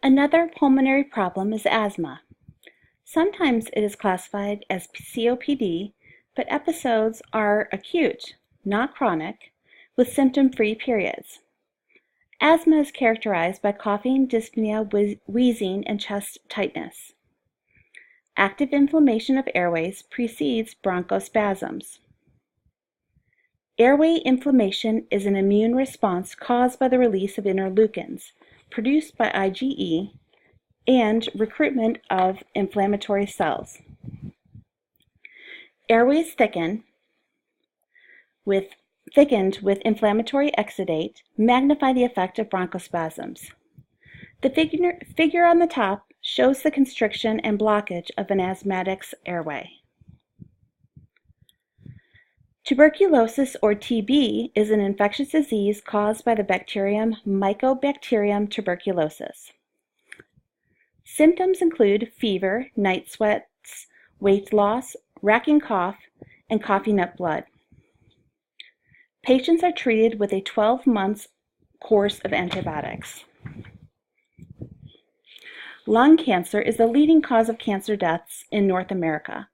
Another pulmonary problem is asthma. Sometimes it is classified as COPD, but episodes are acute, not chronic, with symptom-free periods. Asthma is characterized by coughing, dyspnea, wheezing, and chest tightness. Active inflammation of airways precedes bronchospasms. Airway inflammation is an immune response caused by the release of interleukins, produced by IgE, and recruitment of inflammatory cells. Airways thickened with inflammatory exudate magnify the effect of bronchospasms. The figure on the top shows the constriction and blockage of an asthmatic's airway. Tuberculosis, or TB, is an infectious disease caused by the bacterium Mycobacterium tuberculosis. Symptoms include fever, night sweats, weight loss, racking cough, and coughing up blood. Patients are treated with a 12-month course of antibiotics. Lung cancer is the leading cause of cancer deaths in North America.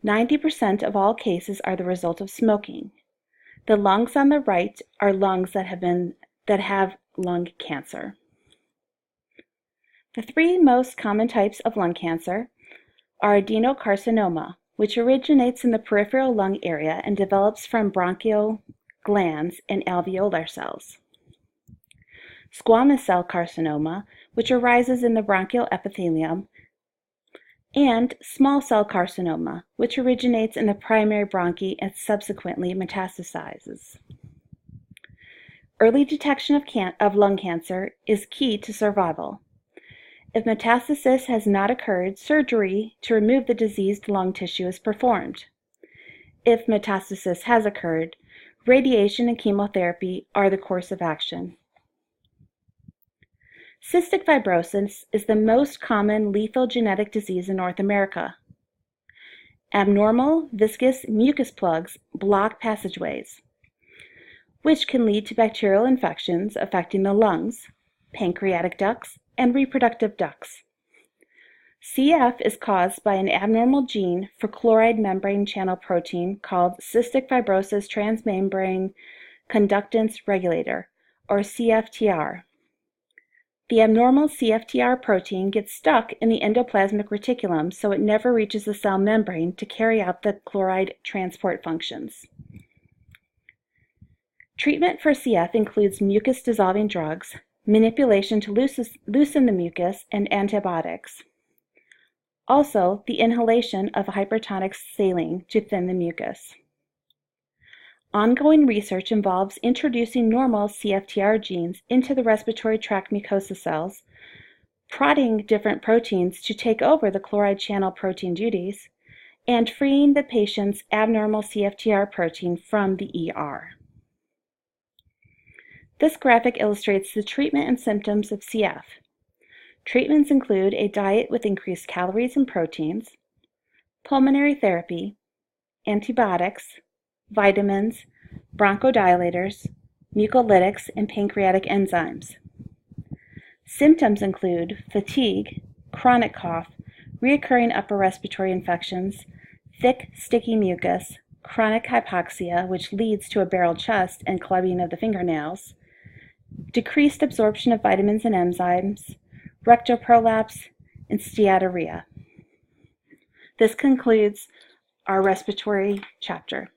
90% of all cases are the result of smoking. The lungs on the right are lungs that have lung cancer. The three most common types of lung cancer are adenocarcinoma, which originates in the peripheral lung area and develops from bronchial glands and alveolar cells. Squamous cell carcinoma, which arises in the bronchial epithelium, and small cell carcinoma, which originates in the primary bronchi and subsequently metastasizes. Early detection of lung cancer is key to survival. If metastasis has not occurred, surgery to remove the diseased lung tissue is performed. If metastasis has occurred, radiation and chemotherapy are the course of action. Cystic fibrosis is the most common lethal genetic disease in North America. Abnormal viscous mucus plugs block passageways, which can lead to bacterial infections affecting the lungs, pancreatic ducts, and reproductive ducts. CF is caused by an abnormal gene for chloride membrane channel protein called cystic fibrosis transmembrane conductance regulator, or CFTR. The abnormal CFTR protein gets stuck in the endoplasmic reticulum, so it never reaches the cell membrane to carry out the chloride transport functions. Treatment for CF includes mucus-dissolving drugs, manipulation to loosen the mucus, and antibiotics. Also, the inhalation of hypertonic saline to thin the mucus. Ongoing research involves introducing normal CFTR genes into the respiratory tract mucosa cells, prodding different proteins to take over the chloride channel protein duties, and freeing the patient's abnormal CFTR protein from the ER. This graphic illustrates the treatment and symptoms of CF. Treatments include a diet with increased calories and proteins, pulmonary therapy, antibiotics, vitamins, bronchodilators, mucolytics, and pancreatic enzymes. Symptoms include fatigue, chronic cough, recurring upper respiratory infections, thick, sticky mucus, chronic hypoxia, which leads to a barrel chest and clubbing of the fingernails, decreased absorption of vitamins and enzymes, rectal prolapse, and steatorrhea. This concludes our respiratory chapter.